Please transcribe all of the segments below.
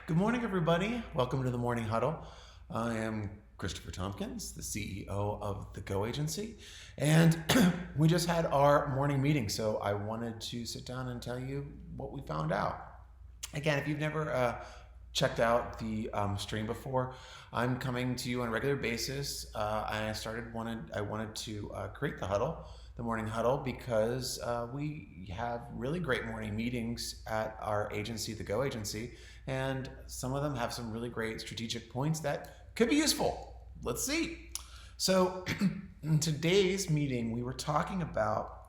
Good morning, everybody. Welcome to the Morning Huddle. I am Christopher Tompkins, the CEO of the Go Agency, and we just had our morning meeting, so I wanted to sit down and tell you what we found out. Again, if you've never checked out the stream before, I'm coming to you on a regular basis. I wanted to create the morning huddle, because we have really great morning meetings at our agency, the Go Agency, and some of them have some really great strategic points that could be useful. Let's see. So, in today's meeting, we were talking about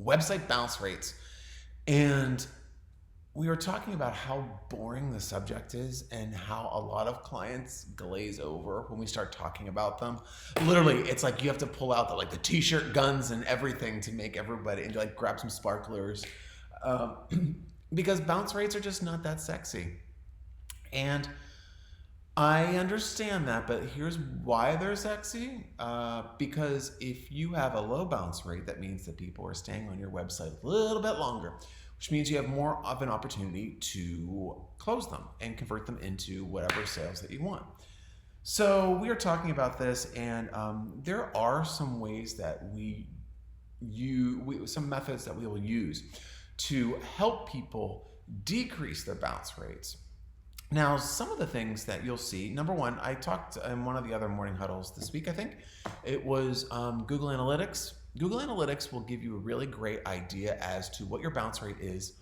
website bounce rates, and we were talking about how boring the subject is and how a lot of clients glaze over when we start talking about them. Literally, it's like you have to pull out the t-shirt guns and everything to make everybody, and grab some sparklers, because bounce rates are just not that sexy. And I understand that, but here's why they're sexy. Because if you have a low bounce rate, that means that people are staying on your website a little bit longer, which means you have more of an opportunity to close them and convert them into whatever sales that you want. So we are talking about this, and there are some ways that some methods that we will use to help people decrease their bounce rates. Now, some of the things that you'll see, number one, I talked in one of the other morning huddles this week, I think. It was Google Analytics. Google Analytics will give you a really great idea as to what your bounce rate is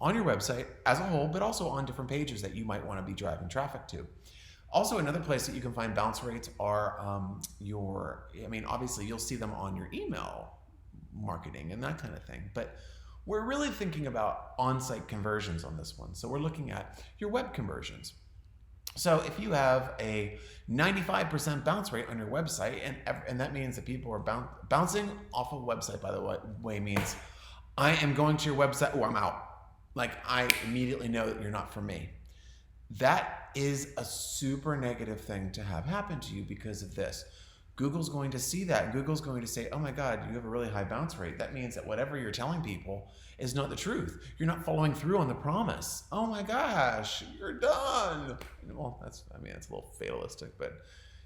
on your website as a whole, but also on different pages that you might want to be driving traffic to. Also, another place that you can find bounce rates are obviously you'll see them on your email marketing and that kind of thing, but we're really thinking about on-site conversions on this one. So we're looking at your web conversions. So if you have a 95% bounce rate on your website, and that means that people are bouncing off of a website, by the way, means I am going to your website, or I'm out. I immediately know that you're not for me. That is a super negative thing to have happen to you because of this. Google's going to see that. Google's going to say, oh my God, you have a really high bounce rate. That means that whatever you're telling people is not the truth. You're not following through on the promise. Oh my gosh, you're done. Well, that's a little fatalistic, but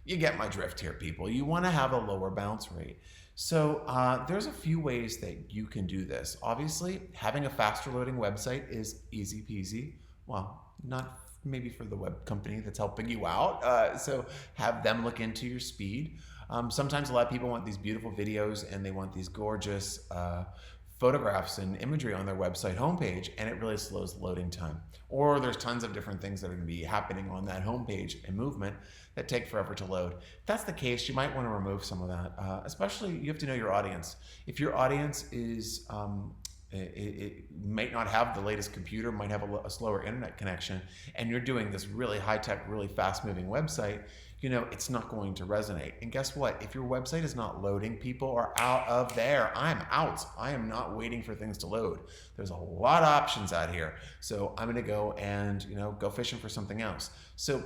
you get my drift here, people. You want to have a lower bounce rate. So there's a few ways that you can do this. Obviously, having a faster loading website is easy peasy. Well, not maybe for the web company that's helping you out. So have them look into your speed. Sometimes a lot of people want these beautiful videos and they want these gorgeous photographs and imagery on their website homepage, and it really slows the loading time. Or there's tons of different things that are going to be happening on that homepage and movement that take forever to load. If that's the case, you might want to remove some of that. Especially, you have to know your audience. If your audience is it might not have the latest computer, might have a slower internet connection, and you're doing this really high-tech, really fast-moving website, it's not going to resonate. And guess what? If your website is not loading, people are out of there. I'm out. I am not waiting for things to load. There's a lot of options out here. So I'm going to go and, go fishing for something else. So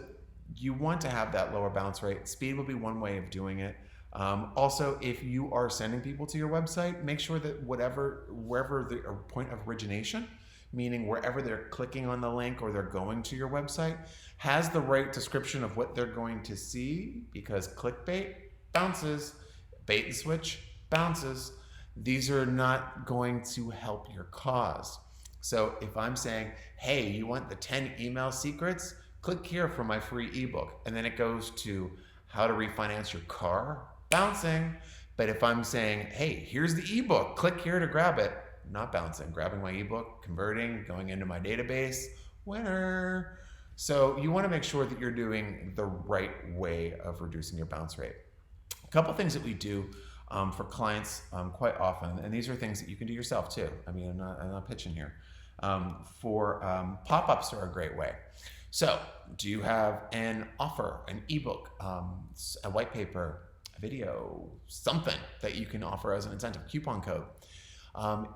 you want to have that lower bounce rate. Speed would be one way of doing it. Also, if you are sending people to your website, make sure that wherever the point of origination, meaning wherever they're clicking on the link or they're going to your website, has the right description of what they're going to see, because clickbait bounces, bait and switch bounces. These are not going to help your cause. So if I'm saying, hey, you want the 10 email secrets? Click here for my free ebook. And then it goes to how to refinance your car, bouncing. But if I'm saying, hey, here's the ebook, click here to grab it, not bouncing. Grabbing my ebook, converting, going into my database, winner. So you want to make sure that you're doing the right way of reducing your bounce rate. A couple things that we do for clients quite often, and these are things that you can do yourself too. I'm not pitching here. Pop-ups are a great way. So do you have an offer, an ebook, a white paper, a video, something that you can offer as an incentive, coupon code?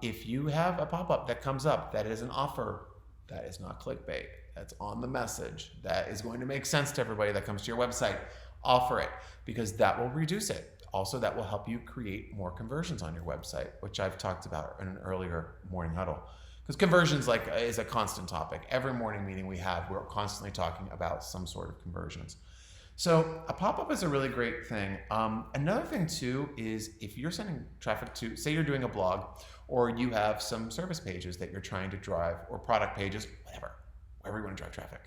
If you have a pop-up that comes up that is an offer, that is not clickbait, that's on the message, that is going to make sense to everybody that comes to your website, offer it, because that will reduce it. Also, that will help you create more conversions on your website, which I've talked about in an earlier morning huddle. Because conversions is a constant topic. Every morning meeting we're constantly talking about some sort of conversions. So a pop-up is a really great thing. Another thing too is if you're sending traffic to, say you're doing a blog, or you have some service pages that you're trying to drive, or product pages, wherever you want to drive traffic.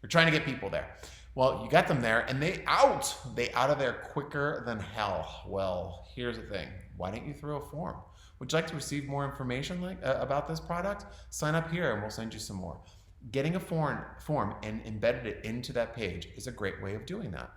You're trying to get people there. Well, you got them there and they out of there quicker than hell. Well, here's the thing. Why don't you throw a form? Would you like to receive more information about this product? Sign up here and we'll send you some more. Getting a form and embedded it into that page is a great way of doing that.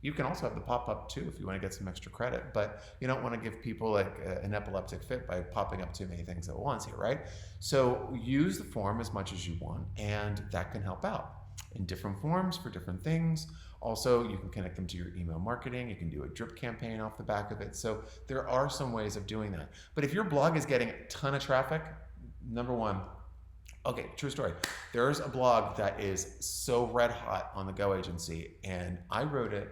You can also have the pop-up too if you want to get some extra credit, but you don't want to give people an epileptic fit by popping up too many things at once here, right? So use the form as much as you want, and that can help out in different forms for different things. Also, you can connect them to your email marketing. You can do a drip campaign off the back of it. So there are some ways of doing that. But if your blog is getting a ton of traffic, number one, okay, true story. There's a blog that is so red hot on the Go agency, and I wrote it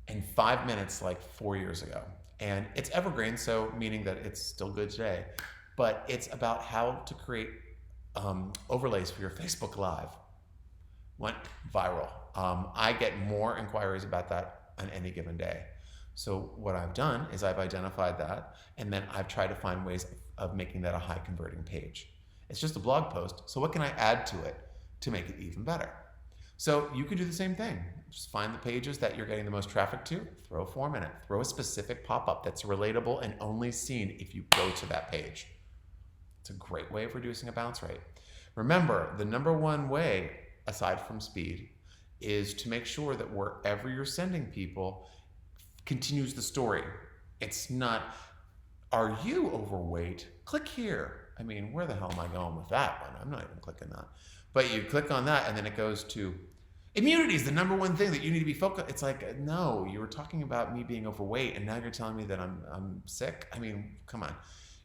in 5 minutes like 4 years ago. And it's evergreen, so meaning that it's still good today. But it's about how to create overlays for your Facebook Live. Went viral. I get more inquiries about that on any given day. So what I've done is I've identified that, and then I've tried to find ways of making that a high converting page. It's just a blog post, so what can I add to it to make it even better? So you could do the same thing. Just find the pages that you're getting the most traffic to, throw a form in it, throw a specific pop-up that's relatable and only seen if you go to that page. It's a great way of reducing a bounce rate. Remember, the number one way, aside from speed, is to make sure that wherever you're sending people continues the story. It's not, are you overweight? Click here. I mean, where the hell am I going with that one? I'm not even clicking that. But you click on that and then it goes to, immunity is the number one thing that you need to be focused. It's like, no, you were talking about me being overweight and now you're telling me that I'm sick. I mean, come on.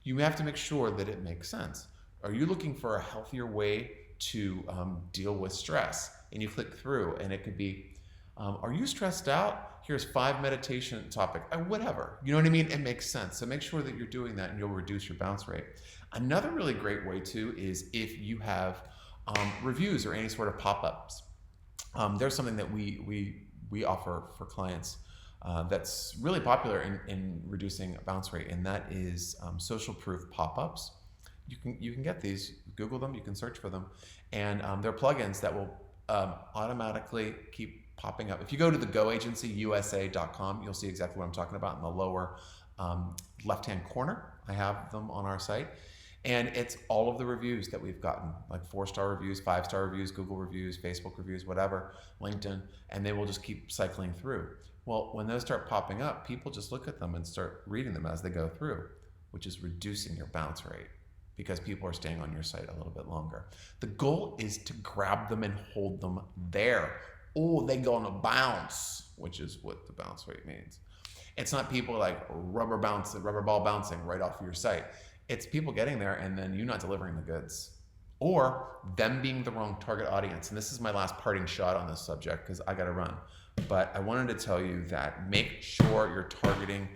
You have to make sure that it makes sense. Are you looking for a healthier way to deal with stress? And you click through and it could be, are you stressed out? Here's 5 meditation topic, whatever. You know what I mean? It makes sense. So make sure that you're doing that and you'll reduce your bounce rate. Another really great way too is if you have reviews or any sort of pop-ups. There's something that we offer for clients that's really popular in reducing bounce rate, and that is social proof pop-ups. You can get these, Google them, you can search for them, and they're plugins that will automatically keep popping up. If you go to the goagencyusa.com, you'll see exactly what I'm talking about in the lower left-hand corner. I have them on our site. And it's all of the reviews that we've gotten, like 4-star reviews, 5-star reviews, Google reviews, Facebook reviews, whatever, LinkedIn, and they will just keep cycling through. Well, when those start popping up, people just look at them and start reading them as they go through, which is reducing your bounce rate because people are staying on your site a little bit longer. The goal is to grab them and hold them there. Oh, they're gonna bounce, which is what the bounce rate means. It's not people like rubber ball bouncing right off of your site. It's people getting there and then you not delivering the goods, or them being the wrong target audience. And this is my last parting shot on this subject because I got to run. But I wanted to tell you that make sure you're targeting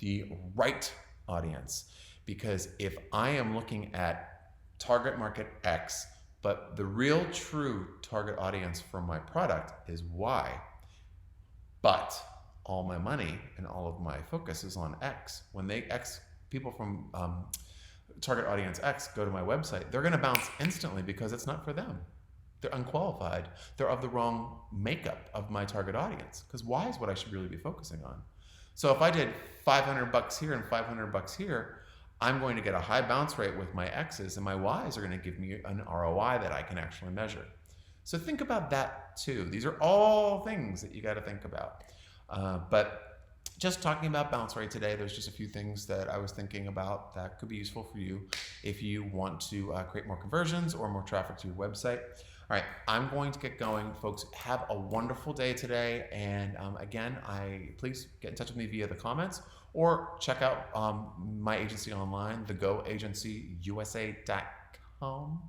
the right audience, because if I am looking at target market X, but the real true target audience for my product is Y, but all my money and all of my focus is on X. When people from target audience X go to my website, they're going to bounce instantly because it's not for them. They're unqualified. They're of the wrong makeup of my target audience, because Y is what I should really be focusing on. So if I did $500 here and $500 here, I'm going to get a high bounce rate with my X's, and my Y's are going to give me an ROI that I can actually measure. So think about that too. These are all things that you got to think about. But just talking about bounce rate today, there's just a few things that I was thinking about that could be useful for you if you want to create more conversions or more traffic to your website. All right, I'm going to get going. Folks, have a wonderful day today. And again, please get in touch with me via the comments or check out my agency online, thegoagencyusa.com.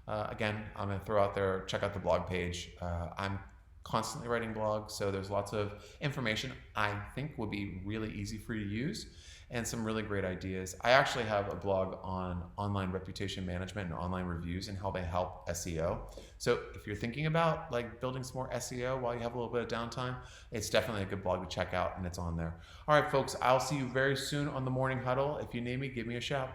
Again, I'm going to throw out there, check out the blog page. I'm constantly writing blogs, so there's lots of information I think would be really easy for you to use. and some really great ideas. I actually have a blog on online reputation management and online reviews and how they help SEO. So if you're thinking about like building some more SEO while you have a little bit of downtime, it's definitely a good blog to check out, and it's on there. All right, folks, I'll see you very soon on the Morning Huddle. If you need me, give me a shout.